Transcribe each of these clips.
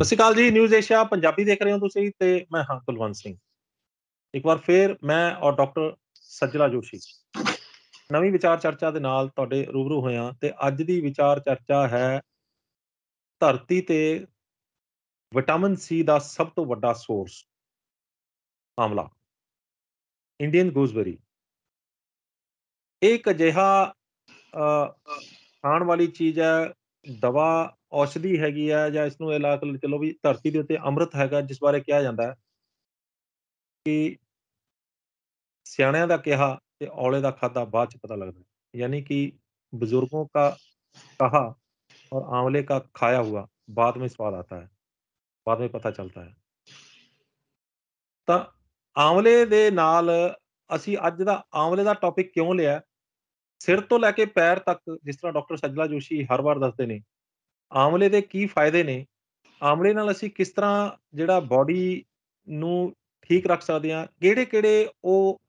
ਸਤਿ ਸ਼੍ਰੀ ਅਕਾਲ ਜੀ, news Asia Punjabi ਦੇਖ ਰਹੇ ਹੋ ਤੁਸੀਂ ਤੇ ਮੈਂ ਹਾਂ ਕੁਲਵੰਤ ਸਿੰਘ। ਇੱਕ ਵਾਰ ਫੇਰ ਮੈਂ ਔਰ ਡਾਕਟਰ ਸੱਜਲਾ ਜੋਸ਼ੀ ਨਵੀਂ ਵਿਚਾਰ ਚਰਚਾ ਦੇ ਨਾਲ ਤੁਹਾਡੇ ਰੂਬਰੂ ਹੋਏ ਹਾਂ ਤੇ ਅੱਜ ਦੀ ਵਿਚਾਰ ਚਰਚਾ ਹੈ ਧਰਤੀ ਤੇ ਵਿਟਾਮਿਨ ਸੀ ਦਾ ਸਭ ਤੋਂ ਵੱਡਾ ਸੋਰਸ ਆਮਲਾ, ਇੰਡੀਅਨ ਗੂਸਬੇਰੀ। ਇਹ ਇੱਕ ਅਜਿਹਾ ਖਾਣ ਵਾਲੀ ਚੀਜ਼ ਹੈ, ਦਵਾ ਔਸ਼ਧੀ ਹੈਗੀ ਹੈ, ਜਾਂ ਇਸਨੂੰ ਇਹ ਲਾ ਕੇ ਚਲੋ ਵੀ ਧਰਤੀ ਦੇ ਉੱਤੇ ਅੰਮ੍ਰਿਤ ਹੈਗਾ, ਜਿਸ ਬਾਰੇ ਕਿਹਾ ਜਾਂਦਾ ਹੈ ਕਿ ਸਿਆਣਿਆਂ ਦਾ ਕਿਹਾ ਤੇ ਔਲੇ ਦਾ ਖਾਧਾ ਬਾਅਦ ਚ ਪਤਾ लगता है। यानी कि बुजुर्गों का कहा और आंवले का खाया हुआ बाद में स्वाद आता है, बाद में पता चलता है। ਤਾਂ ਆਂਵਲੇ ਦੇ ਨਾਲ ਅਸੀਂ ਅੱਜ ਦਾ ਆਂਵਲੇ ਦਾ ਟੌਪਿਕ ਕਿਉਂ ਲਿਆ? ਸਿਰ ਤੋਂ ਲੈ ਕੇ ਪੈਰ ਤੱਕ, ਜਿਸ ਤਰ੍ਹਾਂ ਡਾਕਟਰ ਸੱਜਲਾ ਜੋਸ਼ੀ ਹਰ ਵਾਰ ਦੱਸਦੇ ਨੇ, ਆਂਵਲੇ ਦੇ ਕੀ ਫਾਇਦੇ ਨੇ, ਆਂਵਲੇ ਨਾਲ ਅਸੀਂ ਕਿਸ ਤਰ੍ਹਾਂ ਜਿਹੜਾ ਬਾਡੀ ਨੂੰ ਠੀਕ ਰੱਖ ਸਕਦੇ ਹਾਂ, ਕਿਹੜੇ-ਕਿਹੜੇ ਉਹ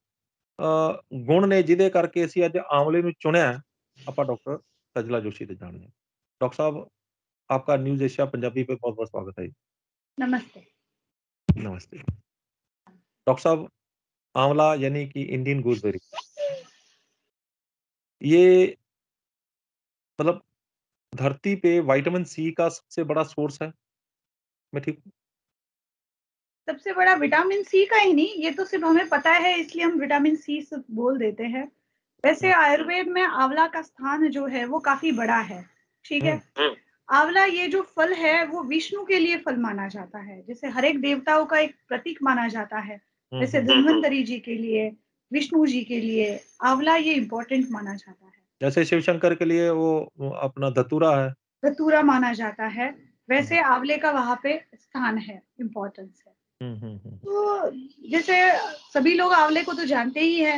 ਗੁਣ ਨੇ ਜਿਹਦੇ ਕਰਕੇ ਅਸੀਂ ਅੱਜ ਆंवले ਨੂੰ चुनिया है, ਆਪਾਂ डॉक्टर सजला जोशी से जानेंगे। डॉक्टर साहब, आपका न्यूज़ एशिया पंजाबी पे बहुत-बहुत स्वागत है जी। नमस्ते। नमस्ते। डॉक्टर साहब, आंवला यानी कि इंडियन गूसबेरी, ये मतलब धरती पे विटामिन सी का सबसे बड़ा सोर्स है, मैं ठीक हूँ? सबसे बड़ा विटामिन सी का ही नहीं, ये तो सिर्फ हमें पता है इसलिए हम विटामिन सी सिर्फ बोल देते हैं। वैसे आयुर्वेद में आंवला का स्थान जो है वो काफी बड़ा है, ठीक है। आंवला ये जो फल है वो विष्णु के लिए फल माना जाता है, जैसे हर एक देवताओं का एक प्रतीक माना जाता है। जैसे धन्वंतरी जी के लिए, विष्णु जी के लिए आंवला ये इम्पोर्टेंट माना जाता है। जैसे शिव शंकर के लिए वो अपना धतूरा है, धतूरा माना जाता है, वैसे आंवले का वहां पे स्थान है, इम्पोर्टेंस है। तो जैसे सभी लोग आंवले को तो जानते ही है,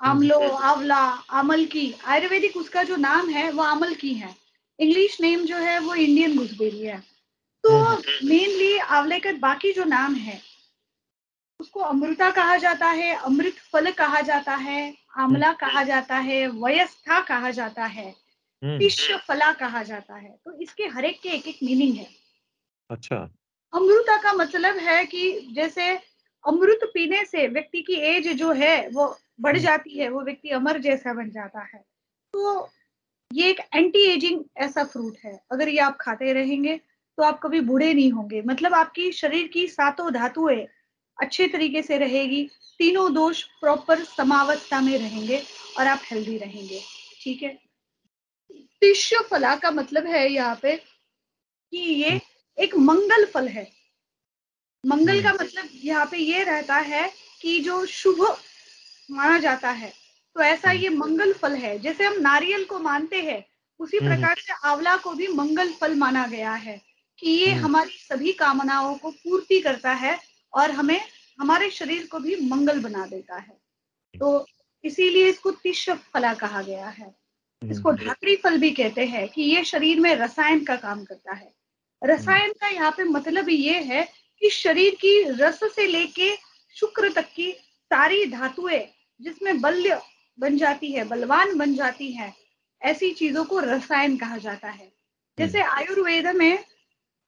आमलो, आंवला, आमल की, आयुर्वेदिक उसका जो नाम है वो आमल की है, इंग्लिश नेम जो है वो इंडियन गूसबेरी है। तो मेनली आंवले का बाकी जो नाम है उसको अमृता कहा जाता है, अमृत फल कहा जाता है, आमला कहा जाता है, वयस्था कहा जाता है, पिष्य फला कहा जाता है। तो इसके हर एक के एक मीनिंग है। अच्छा। अमृता का मतलब है कि जैसे अमृत पीने से व्यक्ति की एज जो है वो बढ़ जाती है, वो व्यक्ति अमर जैसा बन जाता है। तो ये एक एंटी एजिंग ऐसा फ्रूट है, अगर ये आप खाते रहेंगे तो आप कभी बूढ़े नहीं होंगे। मतलब आपकी शरीर की सातों धातुएं अच्छे तरीके से रहेगी, तीनों दोष प्रॉपर समावस्था में रहेंगे और आप हेल्दी रहेंगे, ठीक है। पिष्य फला का मतलब है यहाँ पे कि ये एक मंगल फल है। मंगल का मतलब यहाँ पे ये रहता है कि जो शुभ माना जाता है, तो ऐसा ये मंगल फल है। जैसे हम नारियल को मानते हैं उसी प्रकार से आंवला को भी मंगल फल माना गया है कि ये हमारी सभी कामनाओं को पूर्ति करता है और हमें हमारे शरीर को भी मंगल बना देता है। तो इसीलिए इसको तिष्य फला कहा गया है। इसको धात्री फल भी कहते हैं कि ये शरीर में रसायन का काम करता है। रसायन का यहाँ पे मतलब ये है कि शरीर की रस से लेके शुक्र तक की सारी धातुएं जिसमें बल्य बन जाती है, बलवान बन जाती है, ऐसी चीजों को रसायन कहा जाता है। जैसे आयुर्वेद में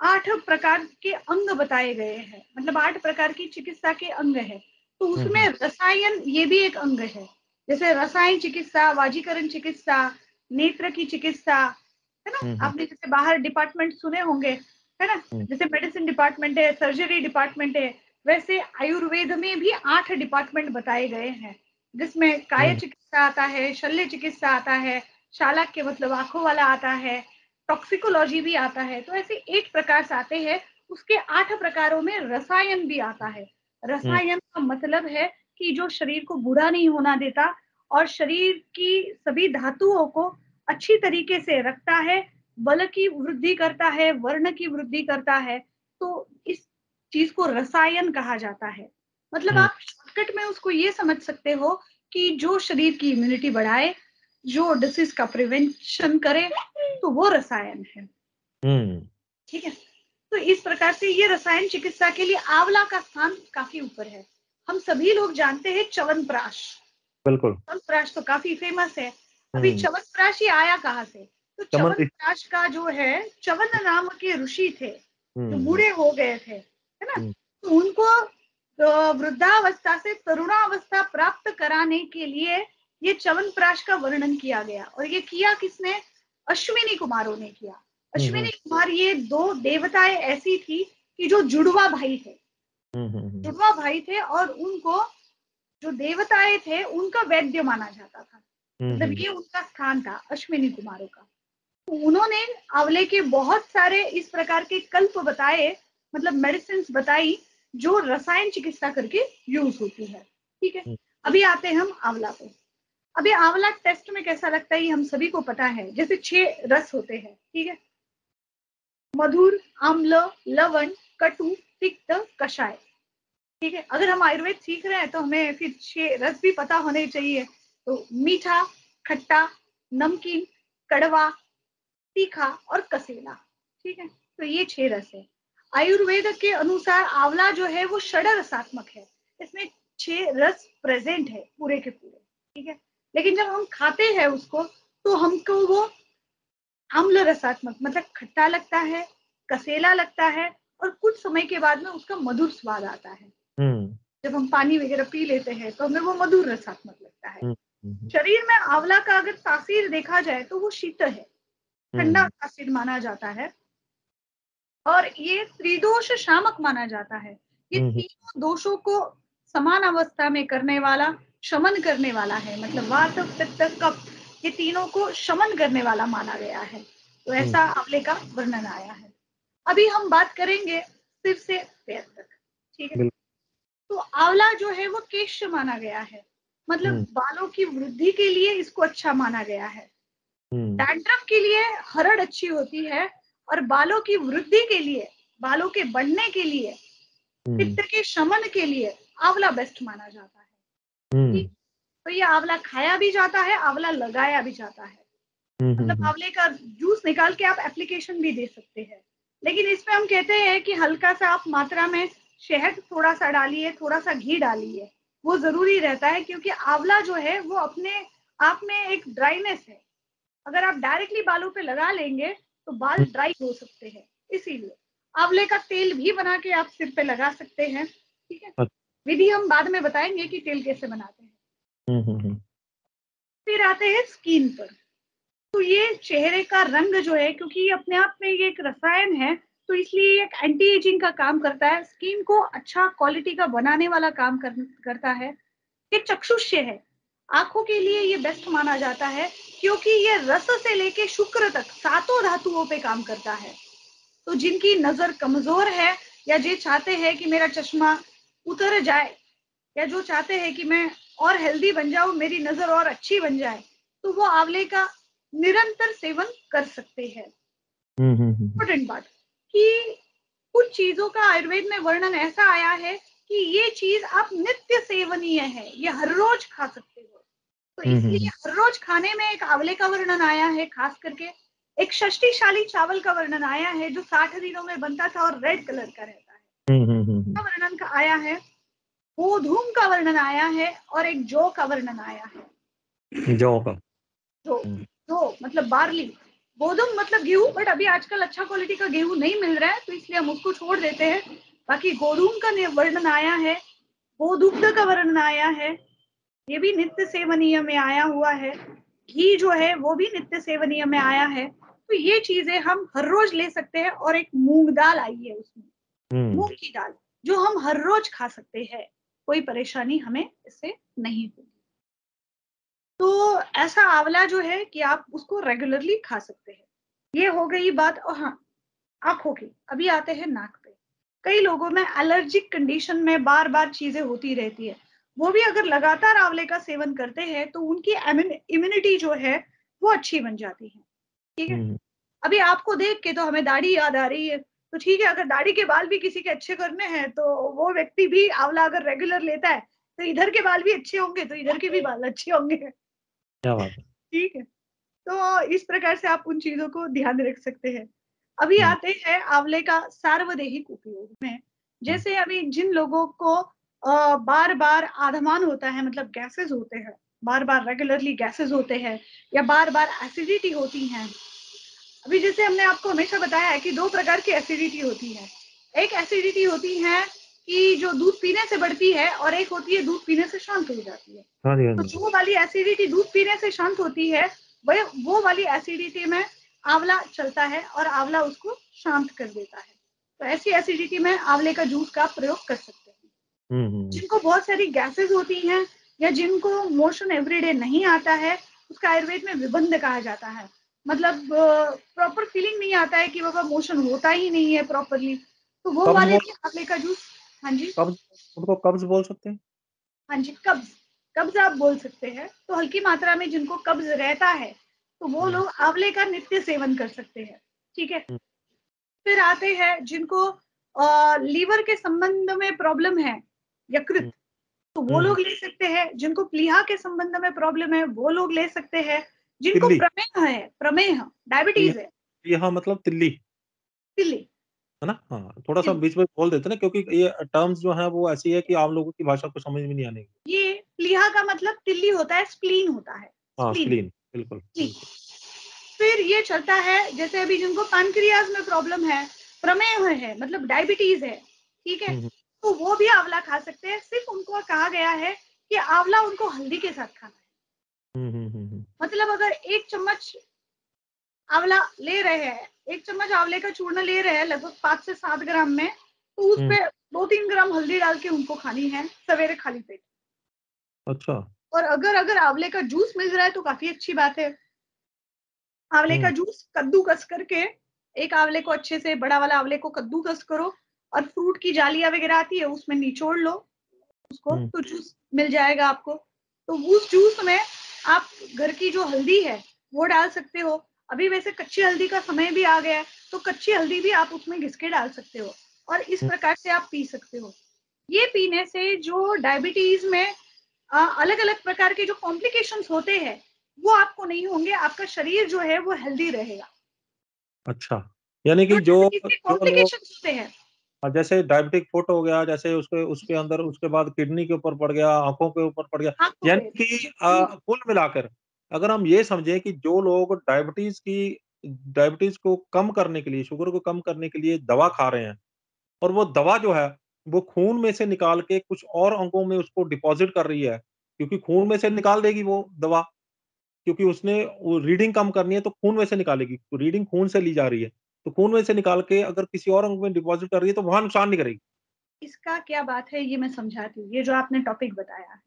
8 प्रकार के अंग बताए गए हैं, मतलब 8 प्रकार की चिकित्सा के अंग है, तो उसमें रसायन ये भी एक अंग है। जैसे रसायन चिकित्सा, वाजीकरण चिकित्सा, नेत्र की चिकित्सा, है ना। आपने जैसे बाहर डिपार्टमेंट सुने होंगे, है ना, जैसे मेडिसिन डिपार्टमेंट है, सर्जरी डिपार्टमेंट है, वैसे आयुर्वेद में भी 8 डिपार्टमेंट बताए गए हैं, जिसमें काय चिकित्सा आता है, शल्य चिकित्सा आता है, शालाक्य मतलब आंखों वाला आता है, टॉक्सिकोलॉजी भी आता है। तो ऐसे 8 प्रकार से आते हैं, उसके 8 प्रकारों में रसायन भी आता है। रसायन का मतलब है कि जो शरीर को बुरा नहीं होना देता और शरीर की सभी धातुओं को अच्छी तरीके से रखता है, बल की वृद्धि करता है, वर्ण की वृद्धि करता है। तो इस चीज को रसायन कहा जाता है। मतलब आप शॉर्टकट में उसको ये समझ सकते हो कि जो शरीर की इम्यूनिटी बढ़ाए, जो डिसीज का प्रिवेंशन करे, तो वो रसायन है, ठीक है। तो इस प्रकार से ये रसायन चिकित्सा के लिए आंवला का स्थान काफी ऊपर है। हम सभी लोग जानते हैं च्यवनप्राश, बिल्कुल च्यवनप्राश तो काफी फेमस है। अभी च्यवनप्राश ये आया कहाँ से? तो च्यवनप्राश का जो है, च्यवन नाम के ऋषि थे, जो बूढ़े हो गए थे, है ना, तो उनको वृद्धावस्था से तरुणावस्था प्राप्त कराने के लिए ये च्यवनप्राश का वर्णन किया गया। और ये किया किसने? अश्विनी कुमारों ने किया। अश्विनी कुमार ये दो देवताएं ऐसी थी कि जो जुड़वा भाई थे, जुड़वा भाई थे, और उनको जो देवताएं थे उनका वैद्य माना जाता था। मतलब ये उनका स्थान था अश्विनी कुमारों का। तो उन्होंने आंवले के बहुत सारे इस प्रकार के कल्प बताए, मतलब मेडिसिन बताई, जो रसायन चिकित्सा करके यूज होती है। ठीक है, अभी आते हैं हम आंवला पे। अभी आंवला टेस्ट में कैसा लगता है ये हम सभी को पता है। जैसे 6 रस होते हैं, ठीक है, मधुर, आम्ल, लवण, कटु, तिक्त, कषाय। ठीक है, अगर हम आयुर्वेद सीख रहे हैं तो हमें फिर 6 रस भी पता होने चाहिए। तो मीठा, खट्टा, नमकीन, कड़वा, तीखा और कसेला। ठीक है, तो ये 6 रस है। आयुर्वेद के अनुसार आंवला जो है वो षड्रसात्मक है। इसमें 6 रस प्रेजेंट है पूरे के पूरे। ठीक है, लेकिन जब हम खाते हैं उसको तो हमको वो अम्ल रसात्मक, मतलब खट्टा लगता है, कसेला लगता है, और कुछ समय के बाद में उसका मधुर स्वाद आता है। जब हम पानी वगैरह पी लेते हैं तो हमें वो मधुर रसात्मक लगता है। शरीर में आंवला का अगर तासीर देखा जाए तो वो शीतल है, ठंडा तासीर माना जाता है। और ये त्रिदोष शामक माना जाता है। ये तीनों दोषों को समान अवस्था में करने वाला, शमन करने वाला है। मतलब वात, पित्त, कफ, ये तीनों को शमन करने वाला माना गया है। तो ऐसा आंवले का वर्णन आया है। अभी हम बात करेंगे सिर से पैर तक। ठीक है, तो आंवला जो है वो केश माना गया है, मतलब बालों की वृद्धि के लिए इसको अच्छा माना गया है। डैंड्रफ के लिए हरड़ अच्छी होती है, और बालों की वृद्धि के लिए, बालों के बढ़ने के लिए, पित्त के शमन के लिए आंवला बेस्ट माना जाता है। ठीक, तो ये आंवला खाया भी जाता है, आंवला लगाया भी जाता है। मतलब आंवले का जूस निकाल के आप एप्लीकेशन भी दे सकते हैं। लेकिन इसमें हम कहते हैं कि हल्का सा आप मात्रा में शहद थोड़ा सा डालिए, थोड़ा सा घी डालिए, वो जरूरी रहता है। क्योंकि आंवला जो है वो अपने आप में एक ड्राइनेस है। अगर आप डायरेक्टली बालों पे लगा लेंगे तो बाल ड्राई हो सकते हैं। इसीलिए आंवले का तेल भी बना के आप सिर पे लगा सकते हैं। ठीक है, विधि हम बाद में बताएंगे कि तेल कैसे बनाते हैं। फिर आते हैं स्किन पर। तो ये चेहरे का रंग जो है, क्योंकि ये अपने आप में ये एक रसायन है, तो इसलिए एक एंटी एजिंग का काम करता है, स्किन को अच्छा क्वालिटी का बनाने वाला काम करता है। ये चक्षुष्य है, आंखों के लिए ये बेस्ट माना जाता है, क्योंकि ये रस से लेके शुक्र तक 7 धातुओं पे काम करता है। तो जिनकी नजर कमजोर है, या जो चाहते हैं कि मेरा चश्मा उतर जाए, या जो चाहते हैं कि मैं और हेल्दी बन जाऊं, मेरी नजर और अच्छी बन जाए, तो वो आंवले का निरंतर सेवन कर सकते हैं। इम्पोर्टेंट बात कि कुछ चीजों का आयुर्वेद में वर्णन ऐसा आया है कि ये चीज आप नित्य सेवनीय है, ये हर रोज खा सकते हो। तो इसलिए हर रोज खाने में एक आंवले का वर्णन आया है। खास करके एक षष्टिशाली चावल का वर्णन आया है, जो 60 दिनों में बनता था और रेड कलर का रहता है। वर्णन का आया है, गोधूम का वर्णन आया है, और एक जौ का वर्णन आया है। जौ का, जौ मतलब बार्ली, गोधूम मतलब गेहूं, बट अभी आजकल अच्छा क्वालिटी का गेहूं नहीं मिल रहा है, तो इसलिए हम उसको छोड़ देते हैं। बाकी गोधूम का वर्णन आया है, गोदुग्ध का वर्णन आया है, ये भी नित्य सेवनीय में आया हुआ है। घी जो है वो भी नित्य सेवनीय में आया है। तो ये चीजें हम हर रोज ले सकते हैं। और एक मूंग दाल आई है उसमें, मूंग की दाल, जो हम हर रोज खा सकते हैं, कोई परेशानी हमें इससे नहीं होगी। तो ऐसा आंवला जो है कि आप उसको रेगुलरली खा सकते हैं। ये हो गई बात। और हाँ, आंखों की। अभी आते हैं नाक पे। कई लोगों में एलर्जिक कंडीशन में बार बार चीजें होती रहती है, वो भी अगर लगातार आंवले का सेवन करते हैं तो उनकी इम्यूनिटी जो है वो अच्छी बन जाती है। ठीक है, अभी आपको देख के तो हमें दाढ़ी याद आ रही है, तो ठीक है, अगर दाढ़ी के बाल भी किसी के अच्छे करने हैं तो वो व्यक्ति भी आंवला अगर रेगुलर लेता है तो इधर के बाल भी अच्छे होंगे, तो इधर के भी बाल अच्छे होंगे। क्या बात है। ठीक है, तो इस प्रकार से आप उन चीजों को ध्यान रख सकते हैं। अभी आते हैं आंवले का सार्वदेहिक उपयोग में। जैसे अभी जिन लोगों को बार बार आधमान होता है, मतलब गैसेस होते हैं, बार बार रेगुलरली गैसेस होते हैं, या बार बार एसिडिटी होती है, अभी जैसे हमने आपको हमेशा बताया है कि 2 प्रकार की एसिडिटी होती है। एक एसिडिटी होती है कि जो दूध पीने से बढ़ती है और एक होती है दूध पीने से शांत हो जाती है। हाँ जी, हाँ तो जी। जो वाली एसिडिटी दूध पीने से शांत होती है, वो वाली एसिडिटी में आंवला चलता है और आंवला उसको शांत कर देता है। तो ऐसी एसिडिटी में आंवले का जूस का प्रयोग कर सकते हैं। हुँ। जिनको बहुत सारी गैसेस होती हैं या जिनको मोशन एवरीडे नहीं आता है, उसका आयुर्वेद में विबंध कहा जाता है। मतलब प्रॉपर फीलिंग नहीं आता है कि बाबा मोशन होता ही नहीं है प्रॉपरली, तो वो कब्ज़ वाले बोल भी आंवले का जूस। हाँ जी, कब्ज़ उनको कब्ज़ बोल सकते हैं? हाँ जी, कब्ज़, कब्ज़ आप बोल सकते हैं। तो हल्की मात्रा में जिनको कब्ज़ रहता है, तो वो हुँ, लोग आंवले का नित्य सेवन कर सकते हैं, ठीक है? हुँ, फिर आते हैं जिनको लीवर के संबंध में प्रॉब्लम है, यकृत, हुँ, तो वो हुँ। लोग ले सकते हैं। जिनको प्लीहा के संबंध में प्रॉब्लम है, वो लोग ले सकते हैं। जिनको तिल्ली, प्रमेह, प्लीहा डायबिटीज़ है, प्लीहा मतलब तिल्ली, तिल्ली, है ना? हाँ, थोड़ा-सा तिल बीच में बोल देते हैं ना, क्योंकि ये टर्म्स जो हैं वो ऐसी है कि आम लोगों की भाषा को समझ में नहीं आने की। ये प्लीहा का मतलब तिल्ली होता है, स्प्लीन होता है, हाँ, स्प्लीन। स्प्लीन, बिल्कुल, जी। बिल्कुल। फिर ये चलता है जैसे अभी जिनको पैनक्रियाज़ में प्रॉब्लम है, प्रमेह है, मतलब डायबिटीज़ है, ठीक है? हुँ, हुँ, तो वो भी आंवला खा सकते हैं। सिर्फ़ उनको कहा गया है कि आंवला उनको हल्दी के साथ खाना है। हुँ। मतलब अगर 1 चम्मच आंवला ले रहे हैं, 1 चम्मच आंवले का चूर्ण ले रहे हैं लगभग 5 से 7 ग्राम में, तो हुँ, उसपे 2-3 ग्राम हल्दी डाल के उनको खानी है सवेरे खाली पेट। अच्छा। और अगर अगर आंवले का जूस मिल रहा है तो काफ़ी अच्छी बात है। आंवले का हुँ, जूस कद्दूकस करके, एक आंवले को अच्छे से बड़ा वाला आंवले को कद्दूकस करो और फ्रूट की जालियाँ वग़ैरह आती है उसमें निचोड़ लो उसको, हुँ, तो जूस मिल जाएगा आपको। तो उस जूस में आप घर की जो हल्दी है, वो डाल सकते हो। अभी वैसे कच्ची हल्दी का समय भी आ गया है, तो कच्ची हल्दी भी आप उसमें घिस के डाल सकते हो और इस हुँ, प्रकार से आप पी सकते हो। ये पीने से जो डायबिटीज़ में अलग-अलग प्रकार के जो कॉम्प्लिकेशंस होते हैं, वो आपको नहीं होंगे, आपका शरीर जो है वो हेल्दी रहेगा। अच्छा। यानी जो कि जो डायबिटीज़ के जो लोग कॉम्प्लिकेशंस होते हैं, जैसे डायबिटिक फुट हो गया, जैसे उसके उसके अंदर उसके बाद किडनी के ऊपर पड़ गया, आँखों के ऊपर पड़ गया, आँखों पे यानी कि जी, जी, कुल मिलाकर अगर हम ये समझें कि जो लोग डायबिटीज़ को कम करने के लिए, शुगर को कम करने के लिए दवा खा रहे हैं और वो दवा जो है, वो खून में से निकाल के कुछ और अंगों में उसको डिपॉज़िट कर रही है, क्योंकि खून में से निकाल देगी वो दवा, क्योंकि उसने वो रीडिंग कम करनी है तो खून में से निकालेगी, तो रीडिंग खून से ली जा रही है, तो खून में से निकाल के अगर किसी और अंग में डिपॉज़िट कर रही है, तो वहाँ नुकसान नहीं करेगी। इसका क्या बात है ये मैं समझाती हूँ, ये जो आपने टॉपिक बताया है।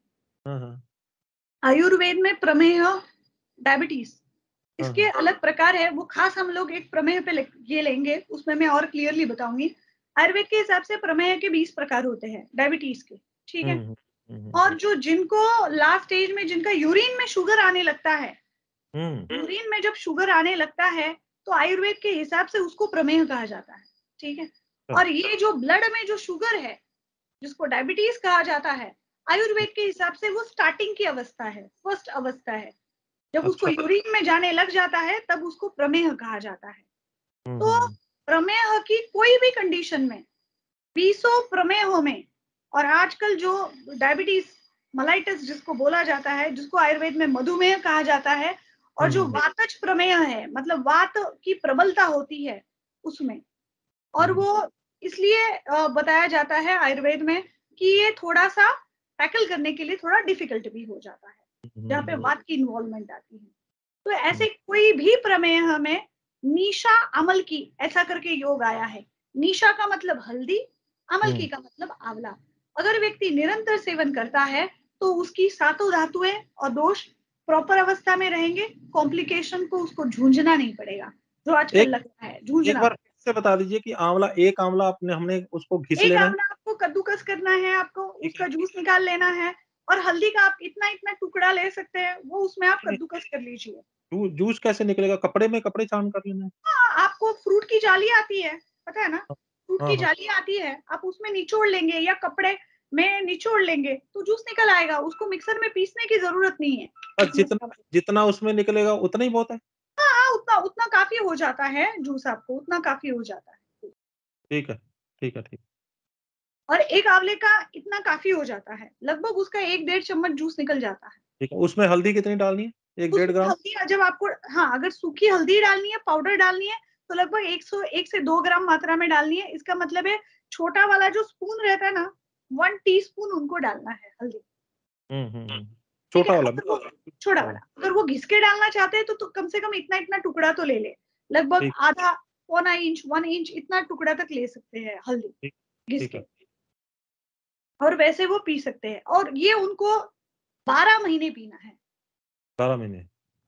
हाँ, हाँ। आयुर्वेद में प्रमेह, डायबिटीज़ हाँ, इसके हाँ। अलग प्रकार है, वो खास हम लोग एक प्रमेह पे ये लेंगे, उसमें मैं और क्लियरली बताऊँगी। आयुर्वेद के हिसाब से प्रमेह के 20 प्रकार होते हैं, डायबिटीज़ के, ठीक हुँ, है? हुँ। हुँ, हुँ, और हुँ। जो जिनको लास्ट स्टेज में जिनका यूरिन में शुगर आने लगता है, हुँ, यूरिन में जब शुगर आने लगता है, तो आयुर्वेद के हिसाब से उसको प्रमेह कहा जाता है, ठीक है? अच्छा। और ये जो ब्लड में जो शुगर है, जिसको डायबिटीज़ कहा जाता है, हुँ, आयुर्वेद के हिसाब से वो स्टार्टिंग की अवस्था है, फर्स्ट अवस्था है। जब उसको अच्छा। यूरिन में जाने लग जाता है, तब उसको प्रमेह कहा जाता है। हुँ, तो हुँ, प्रमेह की कोई भी कंडीशन में, बीसों प्रमेहों में, और आजकल जो डायबिटीज़ मेलाइटस जिसको बोला जाता है, जिसको आयुर्वेद में मधुमेह कहा जाता है, और हुँ, जो हुँ, वातज प्रमेह है, मतलब वात की प्रबलता होती है उसमें, और हुँ, वो इसलिए बताया जाता है आयुर्वेद में कि ये थोड़ा-सा टैकल करने के लिए थोड़ा डिफ़िकल्ट भी हो जाता है, हुँ, जहाँ पे हुँ, वात की इन्वॉल्वमेंट आती है। तो हुँ, ऐसे कोई भी प्रमेह में निशा अमल की ऐसा करके योग आया है। निशा का मतलब हल्दी, अमल की हुँ। का मतलब आंवला। अगर व्यक्ति निरंतर सेवन करता है, तो उसकी सातों धातुएँ और दोष प्रॉपर अवस्था में रहेंगे, कॉम्प्लिकेशन को उसको जूझना नहीं पड़ेगा, जो आजकल एक लग रहा है, एक जूझना बार पड़ेगा। फिर से बता दीजिए कि एक आँवला अपने हमने उसको घिस एक लेना है, आंवला आपको कद्दूकस करना है, आपको ठीक उसका है? जूस निकाल लेना है, और हल्दी का आप इतना-इतना टुकड़ा ले सकते हैं, वो उसमें आप नहीं, कद्दूकस कर लीजिए। जूस कैसे निकलेगा? कपड़े छान कर लेना है? हाँ, आपको फ्रूट की जाली आती है, पता है ना? फ्रूट हाँ, की हाँ। जाली आती है, आप उसमें निचोड़ लेंगे या कपड़े में निचोड़ लेंगे, तो जूस निकल आएगा, उसको मिक्सर में पीसने की ज़रूरत नहीं है, बस इस जितना मसला में। जितना उसमें निकलेगा उतना ही बहुत है? हाँ, उतना उतना काफ़ी हो जाता है जूस आपको, उतना काफ़ी हो जाता है। ठीक है, ठीक है, ठीक। और एक आंवले का इतना काफ़ी हो जाता है, लगभग उसका 1 डेढ़ चम्मच जूस निकल जाता है। ठीक है, उसमें हल्दी कितनी डालनी है? 1 तो डेढ़ सूखी ग्राम? हल्दी जब आपको, हाँ, अगर सूखी हल्दी डालनी है, पाउडर डालनी है, तो लगभग 1 से 2 ग्राम मात्रा में डालनी है। इसका मतलब है छोटा वाला जो स्पून रहता है ना, 1 टीस्पून उनको डालना है हल्दी। ठीक है, छोटा वाला? अगर वो छोटा वाला, अगर वो घिस के डालना चाहते हैं तो कम से कम इतना टुकड़ा तो ले ले, लगभग ठीक, आधा, पौना इंच, 1 इंच इतना टुकड़ा तक ले सकते हैं हल्दी ठीक, घिस ठीक के, है। और वैसे वो पी सकते हैं। और ये उनको 12 महीने पीना है, 12 महीने।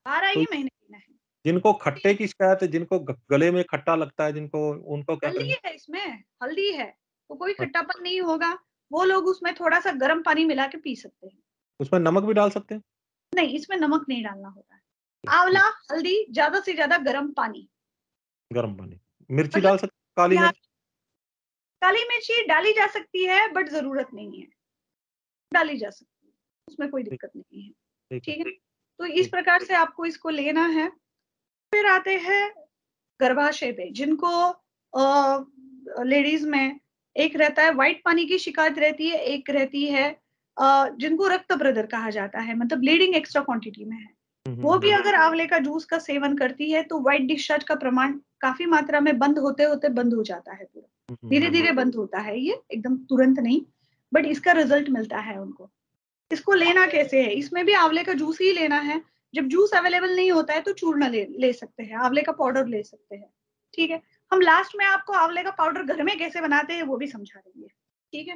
12 तो ही महीने पीना है। जिनको खट्टे की शिकायत है, जिनको गले में खट्टा लगता है, जिनको, उनको क्या करें? हल्दी है इसमें, हल्दी है तो कोई अच्छा, खट्टापन नहीं होगा। वो लोग उसमें थोड़ा सा गर्म पानी मिला के पी सकते हैं। उसमें नमक भी डाल सकते हैं? नहीं, इसमें नमक नहीं डालना होता है। ठीक, आंवला, हल्दी, ज्यादा से ज्यादा गर्म पानी। गर्म पानी। मिर्ची मतलब डाल सकते हैं, काली यहाँ मिर्च? काली मिर्ची डाली जा सकती है, बट जरूरत नहीं है, डाली जा सकती है, उसमें कोई ठीक, दिक्कत नहीं है। ठीक है, ठीक है, तो इस ठीक। प्रकार से आपको इसको लेना है। फिर आते हैं गर्भाशय पे, जिनको लेडीज में एक रहता है व्हाइट पानी की शिकायत रहती है, एक रहती है जिनको रक्त प्रदर कहा जाता है, मतलब ब्लीडिंग एक्स्ट्रा क्वांटिटी में है। वो भी अगर आंवले का जूस का सेवन करती है तो व्हाइट डिस्चार्ज का प्रमाण काफी मात्रा में बंद होते होते बंद हो जाता है पूरा, धीरे धीरे बंद होता है, ये एकदम तुरंत नहीं, बट इसका रिजल्ट मिलता है उनको। इसको लेना कैसे है, इसमें भी आंवले का जूस ही लेना है। जब जूस अवेलेबल नहीं होता है तो चूर्ण ले सकते हैं, आंवले का पाउडर ले सकते हैं। ठीक है, हम लास्ट में आपको आंवले का पाउडर घर में कैसे बनाते हैं वो भी समझा देंगे। ठीक है,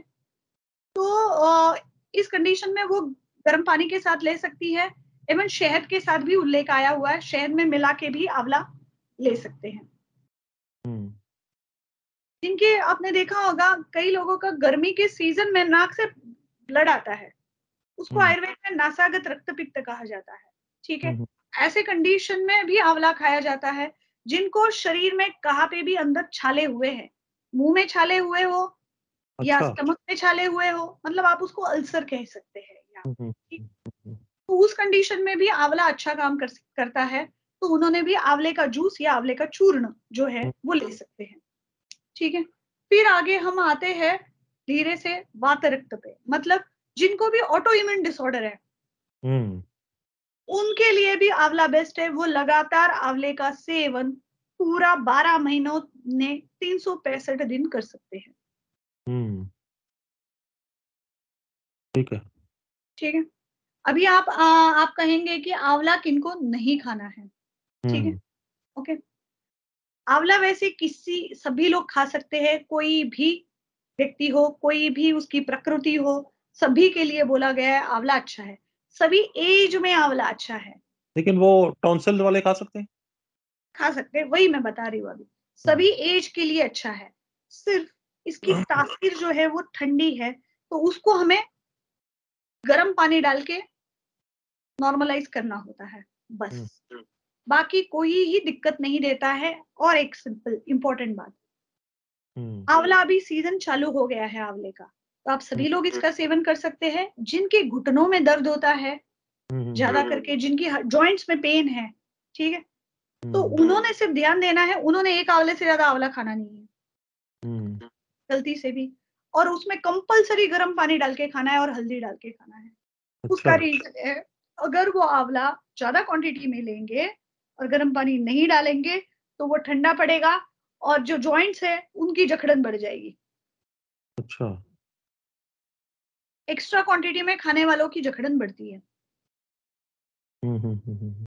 तो इस कंडीशन में वो गर्म पानी के साथ ले सकती है। इवन शहद के साथ भी उल्लेख आया हुआ है, शहद में मिला के भी आंवला ले सकते हैं। जिनके आपने देखा होगा कई लोगों का गर्मी के सीजन में नाक से ब्लड आता है, उसको आयुर्वेद में नासागत रक्त पित्त कहा जाता है। ठीक है, ऐसे कंडीशन में भी आंवला खाया जाता है। जिनको शरीर में कहाँ पे भी अंदर छाले हुए हैं, मुंह में छाले हुए हो या अच्छा। स्टमक में छाले हुए हो, मतलब आप उसको अल्सर कह सकते हैं या, हुँ, हुँ, ठीक? हुँ, हुँ, तो उस कंडीशन में भी आंवला अच्छा काम करता है। तो उन्होंने भी आंवले का जूस या आंवले का चूर्ण जो है हुँ, वो ले सकते हैं। ठीक है, फिर आगे हम आते हैं धीरे से वात रक्त पे, मतलब जिनको भी ऑटो इम्यून डिसऑर्डर है हुँ, उनके लिए भी आंवला बेस्ट है। वो लगातार आंवले का सेवन पूरा 12 महीनों ने 365 दिन कर सकते हैं। हुँ, ठीक है। ठीक है, अभी आप कहेंगे कि आंवला किनको नहीं खाना है। ठीक है, हुँ, ओके। आंवला वैसे किसी सभी लोग खा सकते हैं, कोई भी व्यक्ति हो, कोई भी उसकी प्रकृति हो, सभी के लिए बोला गया है आंवला अच्छा है। सभी एज में आंवला अच्छा है, लेकिन वो टॉन्सिल वाले खा सकते हैं? खा सकते हैं, वही मैं बता रही हूँ अभी। हुँ, सभी एज के लिए अच्छा है, सिर्फ इसकी तासीर जो है वो ठंडी है, तो उसको हमें गर्म पानी डाल के नॉर्मलाइज करना होता है, बस। हुँ, बाकी कोई ही दिक्कत नहीं देता है। और एक सिंपल इंपॉर्टेंट बात, हुँ, आंवला अभी सीजन चालू हो गया है आंवले का, तो आप हुँ, सभी लोग इसका सेवन कर सकते हैं। जिनके घुटनों में दर्द होता है, हुँ, ज्यादा करके जिनकी जॉइंट्स में पेन है, ठीक है, तो हुँ, उन्होंने सिर्फ ध्यान देना है, उन्होंने एक आंवले से ज्यादा आंवला खाना नहीं है हुँ, गलती से भी। और उसमें कंपलसरी गर्म पानी डाल के खाना है और हल्दी डाल के खाना है। अच्छा, उसका रीजन है, अगर वो आंवला ज्यादा क्वांटिटी में लेंगे और गर्म पानी नहीं डालेंगे तो वो ठंडा पड़ेगा और जो जॉइंट्स है उनकी जकड़न बढ़ जाएगी। अच्छा, एक्स्ट्रा क्वांटिटी में खाने वालों की जकड़न बढ़ती है, हुँ, हुँ, हुँ, हुँ,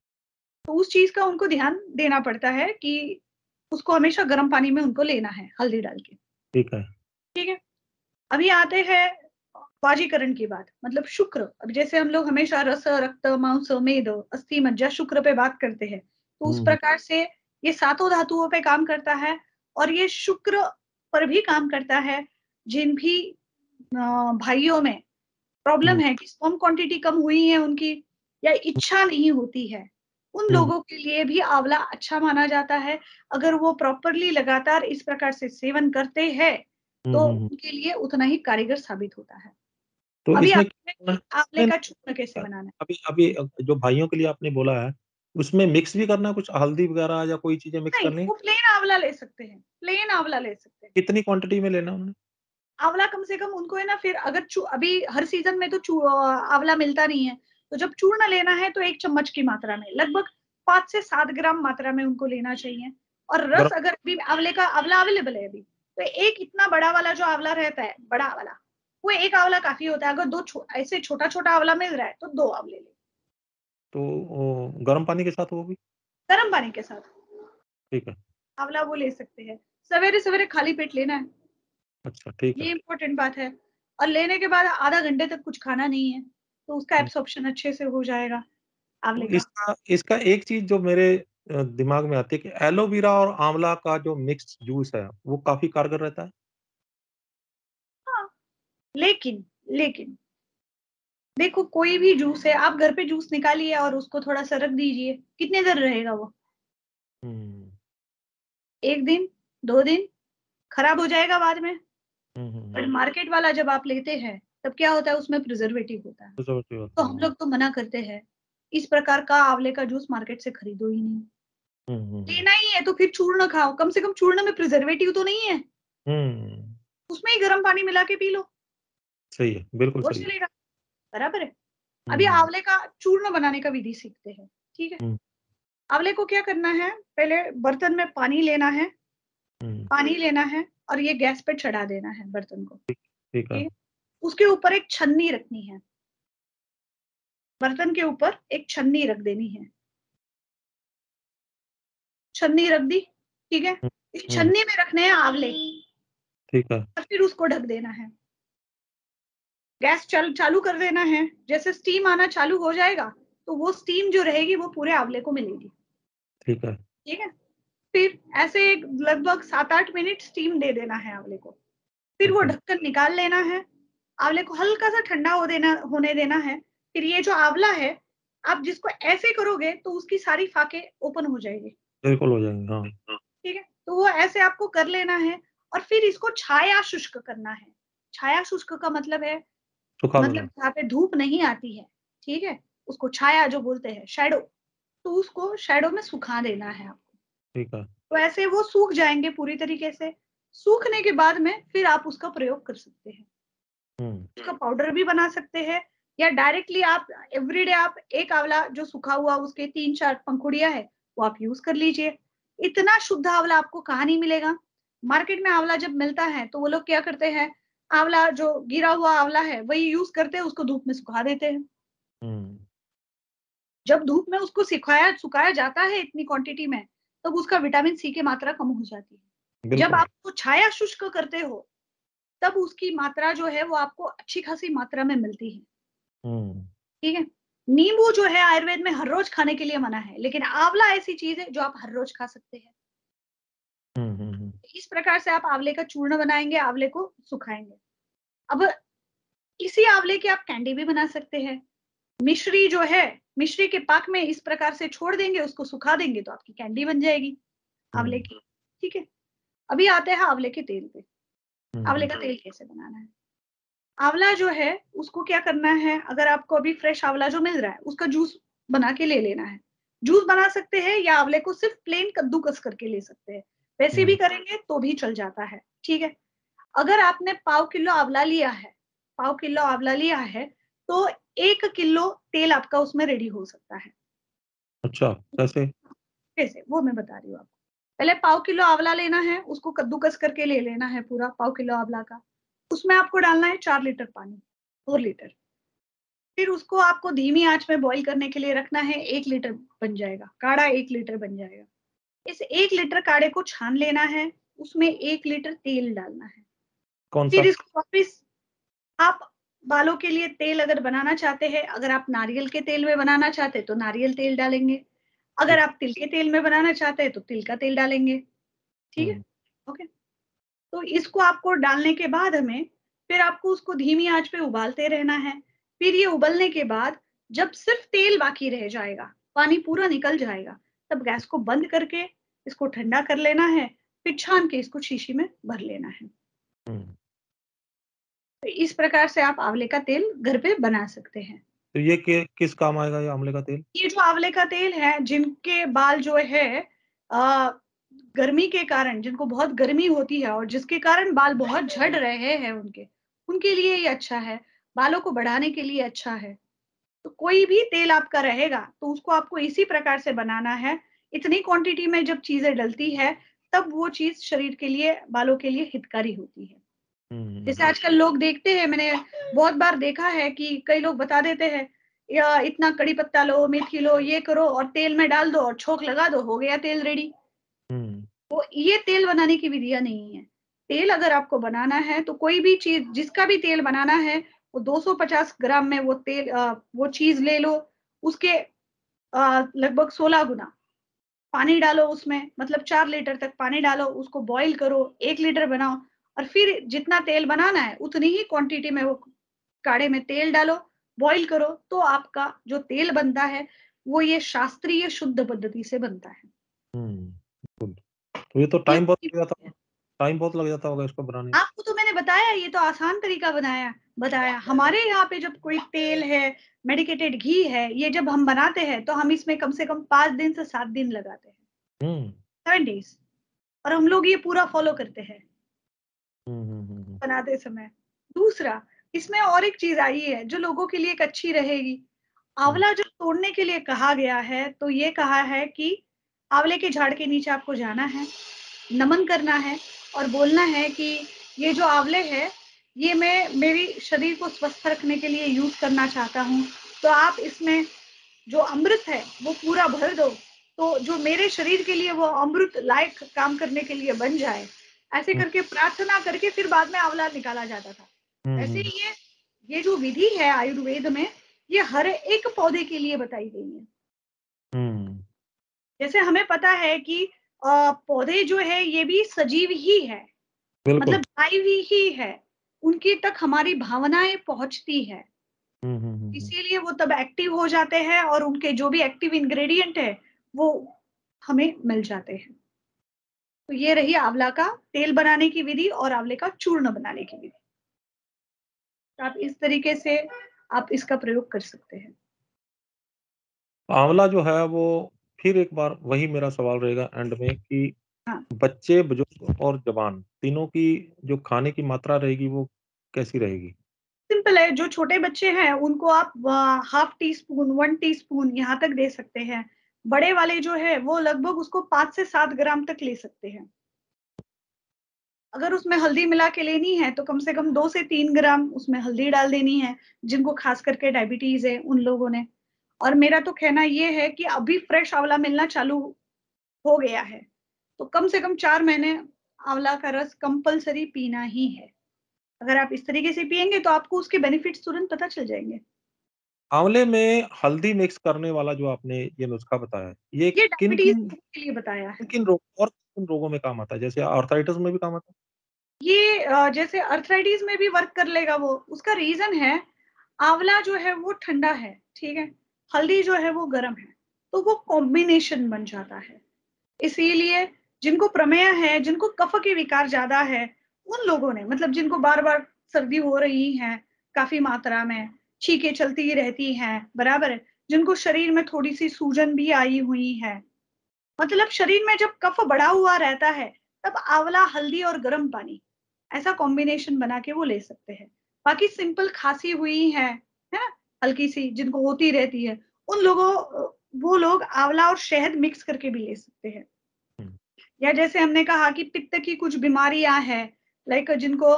तो उस चीज का उनको ध्यान देना पड़ता है कि उसको हमेशा गर्म पानी में उनको लेना है हल्दी डाल के। ठीक है। ठीक है, अभी आते हैं वाजीकरण की बात, मतलब शुक्र। अब जैसे हम लोग हमेशा रस, रक्त, मांस, मेद, अस्थि, मज्जा, शुक्र पे बात करते हैं, तो उस हुँ, प्रकार से ये सातों धातुओं पे काम करता है। और ये शुक्र पर भी काम करता है। जिन भी भाइयों में प्रॉब्लम हुँ, है कि स्पर्म क्वांटिटी कम हुई है उनकी, या इच्छा नहीं होती है, उन हुँ, लोगों के लिए भी आंवला अच्छा माना जाता है। अगर वो प्रॉपरली लगातार इस प्रकार से सेवन करते हैं हुँ, तो हुँ, हुँ। उनके लिए उतना ही कारगर साबित होता है। तो अभी इसमें आते हैं क्या कि आंवले करना का है? चूर्ण कैसे बनाना है। अभी अभी जो भाइयों के लिए आपने बोला है, उसमें मिक्स भी करना है कुछ हल्दी वगैरह या कोई चीज़ें मिक्स नहीं, करनी है? वो प्लेन आंवला ले सकते हैं, प्लेन आंवला ले सकते हैं। कितनी क्वांटिटी में लेना है उन्हें? आंवला कम से कम उनको है ना, फिर अगर अभी हर सीजन में तो आंवला मिलता नहीं है, तो जब चूर्ण लेना है तो 1 चम्मच की मात्रा में, लगभग 5 से 7 ग्राम मात्रा में उनको लेना चाहिए। और रस गरम अगर अभी आंवला अवेलेबल है अभी, तो एक इतना बड़ा वाला जो आंवला रहता है, बड़ा वाला, वो 1 आंवला काफ़ी होता है। अगर 2 ऐसे छोटा-छोटा आंवला मिल रहा है, तो 2 आंवले लें, तो गर्म पानी के साथ वो भी? गर्म पानी के साथ। ठीक है। आंवला वो ले सकते हैं। सवेरे-सवेरे खाली पेट लेना है, अच्छा, ठीक है। ये इम्पोर्टेंट बात है। और लेने के बाद आधा घंटे तक कुछ खाना नहीं है, तो उसका हुँ, एब्ज़ॉर्प्शन अच्छे से हो जाएगा तो आंवले का। इसका इसका एक चीज़ जो मेरे दिमाग में आती है कि एलोवेरा और आँवला का जो मिक्स्ड जूस है, वो काफ़ी कारगर रहता है? हाँ, लेकिन लेकिन देखो, कोई भी जूस है, आप घर पे जूस निकालिए और उसको थोड़ा-सा रख दीजिए, कितनी देर रहेगा वो? हुँ। 1 दिन, 2 दिन, खराब हो जाएगा बाद में। हुँ, हुँ, बट हुँ। मार्केट वाला जब आप लेते हैं, तब क्या होता है, उसमें प्रिजर्वेटिव होता है। प्रिजर्वेटिव तो होता है, हम हाँ। लोग तो मना करते हैं, इस प्रकार का आँवले का जूस मार्केट से खरीदो ही नहीं। हुँ, हुँ, हुँ। लेना ही है तो फिर चूर्ण खाओ, कम से कम चूर्ण में प्रिजर्वेटिव तो नहीं है, हुँ, उसमें ही गर्म पानी मिला के पी लो, सही है, बिल्कुल वो सही है। चलेगा, बराबर है। हुँ, अभी हुँ, आँवले का चूर्ण बनाने का विधि सीखते हैं, ठीक है? हुँ, आँवले को क्या करना है, पहले बर्तन में पानी लेना है, हुँ, पानी लेना है और ये गैस पे चढ़ा देना है बर्तन को, ठीक है, ठीक है? उसके ऊपर एक छन्नी रखनी है, बर्तन के ऊपर एक छन्नी रख देनी है, छन्नी रख दी, ठीक है? हुँ, इस हुँ, छन्नी में रखने हैं आँवले ठीक है, और फिर उसको ढक देना है। गैस चालू कर देना है, जैसे स्टीम आना चालू हो जाएगा, तो वो स्टीम जो रहेगी वो पूरे आँवले को मिलेगी, ठीक है, ठीक है? फिर ऐसे लगभग 7-8 मिनट स्टीम दे देना है आँवले को। फिर ठीक वो है, ढक्कन निकाल लेना है, आँवले को हल्का-सा ठंडा होने देना है। फिर ये जो आँवला है, आप जिसको ऐसे करोगे तो उसकी सारी फाँकें ओपन हो जाएगी, बिल्कुल हो जाएँगे, हाँ, ठीक है? तो वो ऐसे आपको कर लेना है और फिर इसको छाया शुष्क करना है। छाया शुष्क का मतलब है, सुखा मतलब देना, जहाँ पे धूप नहीं आती है, ठीक है? उसको छाया जो बोलते हैं, शैडो, तो उसको शैडो में सुखा देना है आपको। ठीक है, तो ऐसे वो सूख जाएँगे पूरी तरीके से। सूखने के बाद में फिर आप उसका प्रयोग कर सकते हैं। हुँ, उसका पाउडर भी बना सकते हैं या डायरेक्टली आप एवरीडे आप एक आंवला जो सूखा हुआ उसके 3-4 पंखुड़ियाँ है, वो आप यूज़ कर लीजिए। इतना शुद्ध आंवला आपको कहाँ नहीं मिलेगा। मार्केट में आंवला जब मिलता है तो वो लोग क्या करते हैं, आंवला जो गिरा हुआ आंवला है वही यूज़ करते हैं, उसको धूप में सुखा देते हैं। हुँ, जब धूप में उसको सुखाया जाता है इतनी क्वांटिटी में, तब उसका विटामिन सी की मात्रा कम हो जाती है। जब बिल्कुल, आप उसको छाया शुष्क करते हो, तब उसकी मात्रा जो है वो आपको अच्छी खासी मात्रा में मिलती है। हुँ, ठीक है? नींबू जो है आयुर्वेद में हर रोज़ खाने के लिए मना है, लेकिन आँवला ऐसी चीज़ है जो आप हर रोज़ खा सकते हैं। हुँ, हुँ, हुँ, इस प्रकार से आप आँवले का चूर्ण बनाएँगे, आँवले को सुखाएँगे। अब इसी आँवले की आप कैंडी भी बना सकते हैं। मिश्री जो है, मिश्री के पाक में इस प्रकार से छोड़ देंगे, उसको सुखा देंगे तो आपकी कैंडी बन जाएगी आँवले हुँ, की, ठीक है? अभी आते हैं आँवले के तेल पे। हुँ, आँवले हुँ, का तेल कैसे बनाना है? आँवला जो है, उसको क्या करना है, अगर आपको अभी फ्रेश आँवला जो मिल रहा है, उसका जूस बना के ले लेना है। जूस बना सकते हैं या आँवले को सिर्फ़ प्लेन कद्दूकस करके ले सकते हैं। वैसे भी हुँ, करेंगे तो भी चल जाता है, ठीक है? अगर आपने पाव किलो आँवला लिया है, पाव किलो आँवला लिया है, तो 1 किलो तेल आपका उसमें रेडी हो सकता है। अच्छा, कैसे? कैसे? वो मैं बता रही हूँ आपको। पहले पाव किलो आँवला लेना है, उसको कद्दूकस करके ले लेना है पूरा पाव किलो आँवला का। उसमें आपको डालना है 4 लीटर पानी, 4 लीटर। फिर उसको आपको धीमी आँच में बॉयल करने के लिए रखना है, 1 लीटर बन जाएगा, काढ़ा 1 लीटर बन जाएगा। इस 1 लीटर काढ़े को छान लेना है, उसमें 1 लीटर तेल डालना है। फिर कौन-सा? इसको वापिस आप बालों के लिए तेल अगर बनाना चाहते हैं, अगर आप नारियल के तेल में बनाना चाहते हैं, तो नारियल तेल डालेंगे। अगर ठीक, आप तिल के तेल में बनाना चाहते हैं, तो तिल का तेल डालेंगे, ठीक है? हुँ, ओके। तो इसको आपको डालने के बाद फिर आपको उसको धीमी आँच पे उबालते रहना है। फिर ये उबलने के बाद जब सिर्फ़ तेल बाकी रह जाएगा, पानी पूरा निकल जाएगा, तब गैस को बंद करके इसको ठंडा कर लेना है, फिर छान के इसको शीशी में भर लेना है। हुँ। तो इस प्रकार से आप आँवले का तेल घर पे बना सकते हैं। तो ये के किस काम आएगा ये आँवले का तेल? ये जो आँवले का तेल है, जिनके बाल जो है अ, गर्मी के कारण, जिनको बहुत गर्मी होती है और जिसके कारण बाल बहुत झड़ रहे हैं उनके लिए ये अच्छा है, बालों को बढ़ाने के लिए अच्छा है। तो कोई भी तेल आपका रहेगा, तो उसको आपको इसी प्रकार से बनाना है। इतनी क्वांटिटी में जब चीज़ें डलती है, तब वो चीज़ शरीर के लिए, बालों के लिए हितकारी होती है। हुँ, हुँ, जैसे हुँ। आजकल लोग देखते हैं, मैंने बहुत बार देखा है कि कई लोग बता देते हैं, या इतना कड़ी पत्ता लो, मेथी लो, ये करो और तेल में डाल दो और छोंक लगा दो, हो गया तेल रेडी। हुँ, वो ये तेल बनाने की विधियाँ नहीं है। तेल अगर आपको बनाना है तो कोई भी चीज़, जिसका भी तेल बनाना है, वो 250 ग्राम में वो तेल, वो चीज़ ले लो, उसके लगभग 16 गुना पानी डालो उसमें, मतलब 4 लीटर तक पानी डालो, उसको बॉयल करो, 1 लीटर बनाओ और फिर जितना तेल बनाना है, उतनी ही क्वांटिटी में वो काढ़े में तेल डालो, बॉयल करो, तो आपका जो तेल बनता है, वो ये शास्त्रीय शुद्ध पद्धति से बनता है। हुँ, गुड। तो ये तो ये टाइम बहुत उसकी लग जाता विधि है। होगा, टाइम बहुत लग जाता होगा इसको बनाने में? आपको तो मैंने बताया, ये तो आसान तरीका बताया। हमारे यहाँ पे जब कोई तेल है, मेडिकेटेड घी है, ये जब हम बनाते हैं, तो हम इसमें कम से कम 5 दिन से 7 दिन लगाते हैं, हुँ। 7 डेज़, और हम लोग ये पूरा फॉलो करते हैं हुँ, हुँ, हुँ, हुँ। बनाते समय। दूसरा, इसमें और एक चीज़ आई है जो लोगों के लिए एक अच्छी रहेगी। हुँ, आँवला जब तोड़ने के लिए कहा गया है, तो ये कहा है कि आँवले के झाड़ के नीचे आपको जाना है, नमन करना है और बोलना है कि ये जो आँवले हैं, ये मैं मेरी शरीर को स्वस्थ रखने के लिए यूज़ करना चाहता हूँ। तो आप इसमें जो अमृत है, वो पूरा भर दो, तो जो मेरे शरीर के लिए वो अमृत लायक काम करने के लिए बन जाए। ऐसे हुँ, करके प्रार्थना करके फिर बाद में आँवला निकाला जाता था। हुँ, ऐसे हुँ, ही ये जो विधि है आयुर्वेद में, ये हर एक पौधे के लिए बताई गई है। हुँ। जैसे हमें पता है कि पौधे जो है ये भी सजीव ही है, बिल्कुल। मतलब लाइव ही है। उनकी तक हमारी भावनाएँ पहुँचती है। हुँ, हुँ, हुँ, हुँ। इसीलिए वो तब एक्टिव हो जाते हैं और उनके जो भी एक्टिव इंग्रेडिएंट है, वो हमें मिल जाते हैं। तो ये रही आँवला का तेल बनाने की विधि और आँवले का चूर्ण बनाने की विधि। तो आप इस तरीके से आप इसका प्रयोग कर सकते हैं। आँवला जो है वो फिर एक बार वही मेरा सवाल रहेगा एंड में कि हाँ, बच्चे, बुजुर्ग और जवान तीनों की जो खाने की मात्रा रहेगी वो कैसी रहेगी? सिंपल है, जो छोटे बच्चे हैं उनको आप हाफ टी स्पून, 1 टीस्पून यहाँ तक दे सकते हैं। बड़े वाले जो है वो लगभग उसको 5 से 7 ग्राम तक ले सकते हैं। अगर उसमें हल्दी मिला के लेनी है तो कम से कम 2 से 3 ग्राम उसमें हल्दी डाल देनी है, जिनको ख़ास करके डायबिटीज़ है उन लोगों ने। और मेरा तो कहना ये है कि अभी फ्रेश आँवला मिलना चालू हो गया है, तो कम से कम 4 महीने आँवला का रस कंपल्सरी पीना ही है। अगर आप इस तरीके से पिएँगे तो आपको उसके बेनिफिट्स तुरंत पता चल जाएँगे। आँवले में हल्दी मिक्स करने वाला जो आपने ये नुस्खा बताया, ये ये डायबिटीज़ किन-किन के लिए बताया है। किन-किन रोग और किन रोगों में काम आता है? जैसे आर्थराइटिस में भी काम आता है? ये जैसे अर्थराइटिस में भी वर्क कर लेगा वो। उसका रीज़न है, आँवला जो है वो ठंडा है, ठीक है? हल्दी जो है वो गरम है, तो वो कॉम्बिनेशन बन जाता है। इसीलिए जिनको प्रमेह है, जिनको कफ के विकार ज़्यादा है, उन लोगों ने, मतलब जिनको बार-बार सर्दी हो रही है काफ़ी मात्रा में, छींकें चलती ही रहती हैं, बराबर है? जिनको शरीर में थोड़ी-सी सूजन भी आई हुई है, मतलब शरीर में जब कफ बढ़ा हुआ रहता है, तब आँवला, हल्दी और गर्म पानी, ऐसा कॉम्बिनेशन बना के वो ले सकते हैं। बाकी सिंपल खाँसी हुई है ना? हल्की-सी जिनको होती रहती है, उन लोगों वो लोग आँवला और शहद मिक्स करके भी ले सकते हैं। हुँ, या जैसे हमने कहा कि पित्त की कुछ बीमारियाँ हैं, लाइक जिनको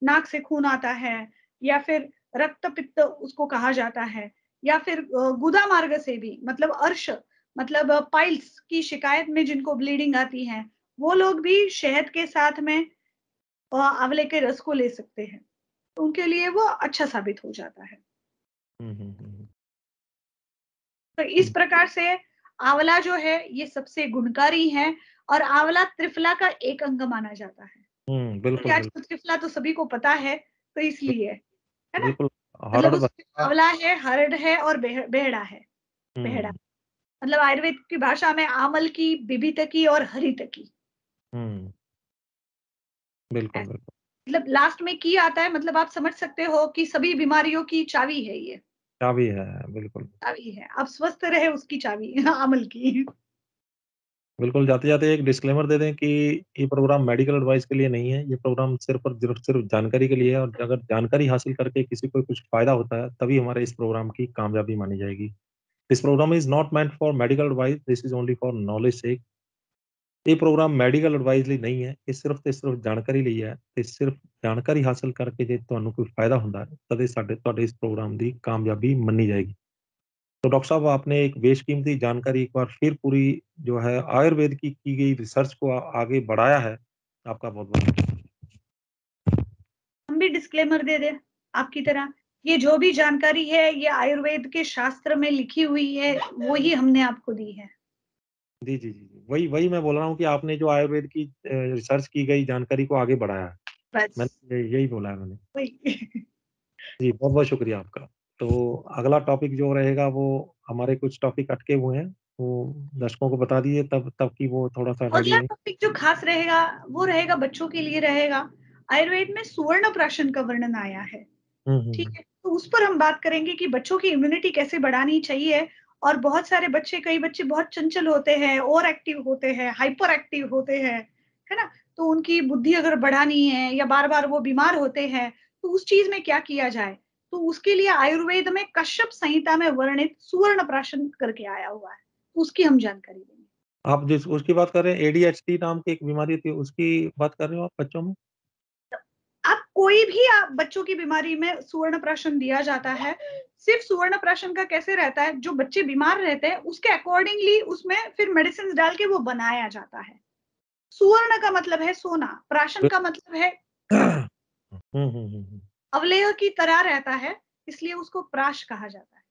नाक से खून आता है या फिर रक्त पित्त उसको कहा जाता है, या फिर गुदा मार्ग से भी, मतलब अर्श, मतलब पाइल्स की शिकायत में जिनको ब्लीडिंग आती है, वो लोग भी शहद के साथ में आंवले के रस को ले सकते हैं। तो उनके लिए वो अच्छा साबित हो जाता है। हुँ, हुँ, हुँ, तो इस हुँ, प्रकार से आंवला जो है ये सबसे गुणकारी है, और आंवला त्रिफला का एक अंग माना जाता है। हुँ, क्योंकि बिल्कुल, आजकल त्रिफला तो सभी को पता है, तो बिल इसलिए, है ना? बिल्कुल, मतलब हरड़ उसमें धनिया आँवला है, हरड़ है और बेहड़ा है, बेहड़ा। हुँ, मतलब आयुर्वेद की भाषा में आमल की, बिबितकी और हरितकी। हुँ, बिल्कुल, ऐ बिल्कुल। मतलब लास्ट में की आता है, मतलब आप समझ सकते हो कि सभी बीमारियों की चाबी है ये, चाबी है, बिल्कुल। चाबी है। आप स्वस्थ रहे उसकी चाबी, अमल की। बिल्कुल, जाते-जाते एक डिस्क्लेमर दे दें कि ये प्रोग्राम मेडिकल एडवाइस के लिए नहीं है, ये प्रोग्राम सिर्फ़ और सिर्फ़ जानकारी के लिए है, और अगर जानकारी हासिल करके किसी को कुछ फ़ायदा होता है, तभी हमारे इस प्रोग्राम की कामयाबी मानी जाएगी। This program is not meant for medical advice, this is only for knowledge sake. ये प्रोग्राम मेडिकल एडवाइस ਲਈ नहीं है, ਇਹ ਸਿਰਫ ਤੇ ਸਿਰਫ ਜਾਣਕਾਰੀ ਲਈ ਹੈ, ਤੇ ਸਿਰਫ ਜਾਣਕਾਰੀ ਹਾਸਲ ਕਰਕੇ ਜੇ ਤੁਹਾਨੂੰ ਕੋਈ फ़ायदा ਹੁੰਦਾ ਹੈ, ਤਦੇ ਤੁਹਾਡੇ ਇਸ प्रोग्राम ਦੀ कामयाबी ਮੰਨੀ जाएगी। तो डॉक्टर साहब, आपने एक बेशकीमती जानकारी एक बार फिर पूरी जो है आयुर्वेद की गई रिसर्च को आगे बढ़ाया है। आपका बहुत-बहुत हम भी डिस्क्लेमर दे दें आपकी तरह, ये जो भी जानकारी है ये आयुर्वेद के शास्त्र में लिखी हुई है, वो ही हमने आपको दी है। जी, जी, जी, जी। वही वही मैं बोल रहा हूँ कि आपने जो आयुर्वेद की रिसर्च की गई जानकारी को आगे बढ़ाया है। बस मैंने यही बोला है मैंने। वही। जी, बहुत-बहुत शुक्रिया आपका। तो अगला टॉपिक जो रहेगा वो हमारे कुछ टॉपिक अटके हुए हैं, वो दर्शकों को बता दीजिए तब तब कि वो थोड़ा-सा रेडी अगला हों। टॉपिक जो खास रहेगा वो रहेगा बच्चों के लिए रहेगा। आयुर्वेद में सुवर्ण प्राशन का वर्णन आया है। हुँ, हुँ, ठीक हुँ। है, तो उस पर हम बात करेंगे कि बच्चों की इम्यूनिटी कैसे बढ़ानी चाहिए। और बहुत सारे बच्चे, कई बच्चे बहुत चंचल होते हैं, ओवर एक्टिव होते हैं, हाइपर एक्टिव होते हैं, है ना? तो उनकी बुद्धि अगर बढ़ानी है या बार-बार वो बीमार होते हैं, तो उस चीज़ में क्या किया जाए? तो उसके लिए आयुर्वेद में कश्यप संहिता में वर्णित सुवर्ण प्राशन करके आया हुआ है। तो उसकी हम जानकारी देंगे। आप जिस उसकी बात कर रहे हैं, एडीएचडी नाम की एक बीमारी थी, उसकी बात कर रहे हो आप बच्चों में? आप कोई भी आप बच्चों की बीमारी में सुवर्ण प्राशन दिया जाता है। सिर्फ सुवर्ण प्राशन का कैसे रहता है, जो बच्चे बीमार रहते हैं उसके अकॉर्डिंगली उसमें फिर मेडिसिन डाल के वो बनाया जाता है। सुवर्ण का मतलब है सोना, प्राशन का मतलब है हुँ, हुँ, हुँ, हुँ। अवलेह की तरह रहता है, इसलिए उसको प्राश कहा जाता है।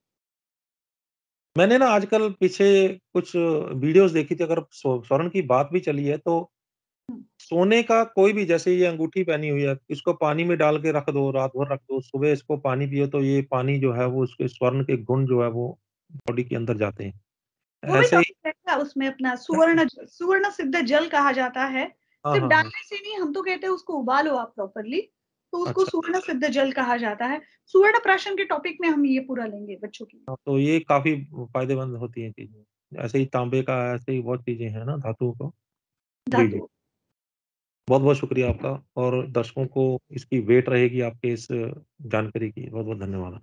मैंने ना आजकल पीछे कुछ वीडियोज़ देखी थी, अगर स्वर्ण की बात भी चली है, तो हुँ, सोने का कोई भी, जैसे ये अंगूठी पहनी हुई है, इसको पानी में डाल के रख दो, रात भर रख दो, सुबह इसको पानी पियो तो ये पानी जो है वो उसके स्वर्ण के गुण जो है वो बॉडी के अंदर जाते हैं। वो भी ऐसे ही टॉपिक रहेगा उसमें अपना सुवर्ण सिद्ध जल कहा जाता है। हाँ, सिर्फ हाँ, हाँ। डालने से नहीं, हम तो कहते हैं उसको उबालो आप प्रॉपर्ली, तो उसको अच्छा, सुवर्ण सिद्ध जल कहा जाता है। सुवर्ण प्राशन के टॉपिक में हम ये पूरा लेंगे बच्चों के लिए। हाँ, तो ये काफ़ी फ़ायदेमंद होती हैं चीज़ें। ऐसे ही तांबे का, ऐसे ही बहुत चीज़ें हैं ना धातुओं को। जी, जी। धातु। बहुत-बहुत शुक्रिया आपका, और दर्शकों को इसकी वेट रहेगी आपके इस जानकारी की। बहुत-बहुत धन्यवाद।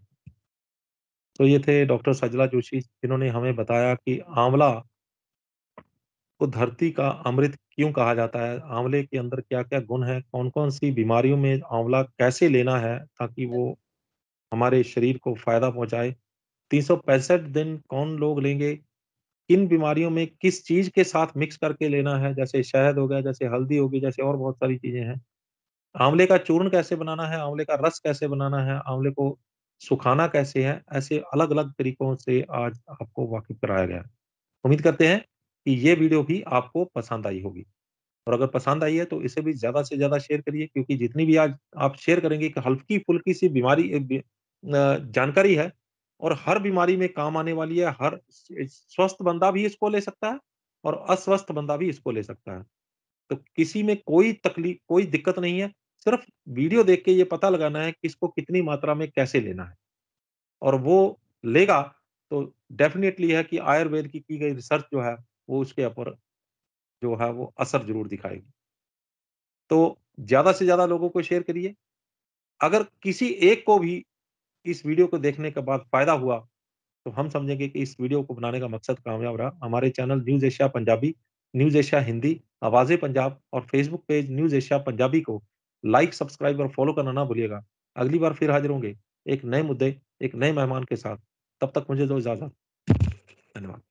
तो ये थे डॉक्टर सजला जोशी, जिन्होंने हमें बताया कि आँवला को धरती का अमृत क्यों कहा जाता है, आँवले के अंदर क्या-क्या गुण हैं, कौन-कौन सी बीमारियों में आँवला कैसे लेना है ताकि वो हमारे शरीर को फ़ायदा पहुँचाए। 365 दिन कौन लोग लेंगे, किन बीमारियों में किस चीज़ के साथ मिक्स करके लेना है, जैसे शहद हो गया, जैसे हल्दी होगी, जैसे और बहुत सारी चीज़ें हैं। आँवले का चूर्ण कैसे बनाना है, आँवले का रस कैसे बनाना है, आँवले को सुखाना कैसे है, ऐसे अलग-अलग तरीकों से आज आपको वाकिफ़ कराया गया है। उम्मीद करते हैं कि ये वीडियो भी आपको पसंद आई होगी, और अगर पसंद आई है तो इसे भी ज़्यादा से ज़्यादा शेयर करिए, क्योंकि जितनी भी आज आप शेयर करेंगे कि हल्की-फुल्की सी बीमारी जानकारी है, और हर बीमारी में काम आने वाली है, हर स्वस्थ बंदा भी इसको ले सकता है और अस्वस्थ बंदा भी इसको ले सकता है। तो किसी में कोई दिक्कत नहीं है, सिर्फ वीडियो देख के ये पता लगाना है कि इसको कितनी मात्रा में कैसे लेना है, और वो लेगा तो डेफ़िनिटली है कि आयुर्वेद की गई रिसर्च जो है, वो उसके ऊपर जो है वो असर ज़रूर दिखाएगी। तो ज़्यादा से ज़्यादा लोगों को शेयर करिए। अगर किसी एक को भी इस वीडियो को देखने के बाद फ़ायदा हुआ, तो हम समझेंगे कि इस वीडियो को बनाने का मकसद कामयाब रहा। हमारे channel news Asia Punjabi, news Asia Hindi, Awaaze Punjab और Facebook page news Asia Punjabi को लाइक, सब्सक्राइब और फ़ॉलो करना ना भूलिएगा। अगली बार फिर हाज़िर होंगे, एक नए मुद्दे, एक नए मेहमान के साथ। तब तक मुझे दो इजाज़त। धन्यवाद।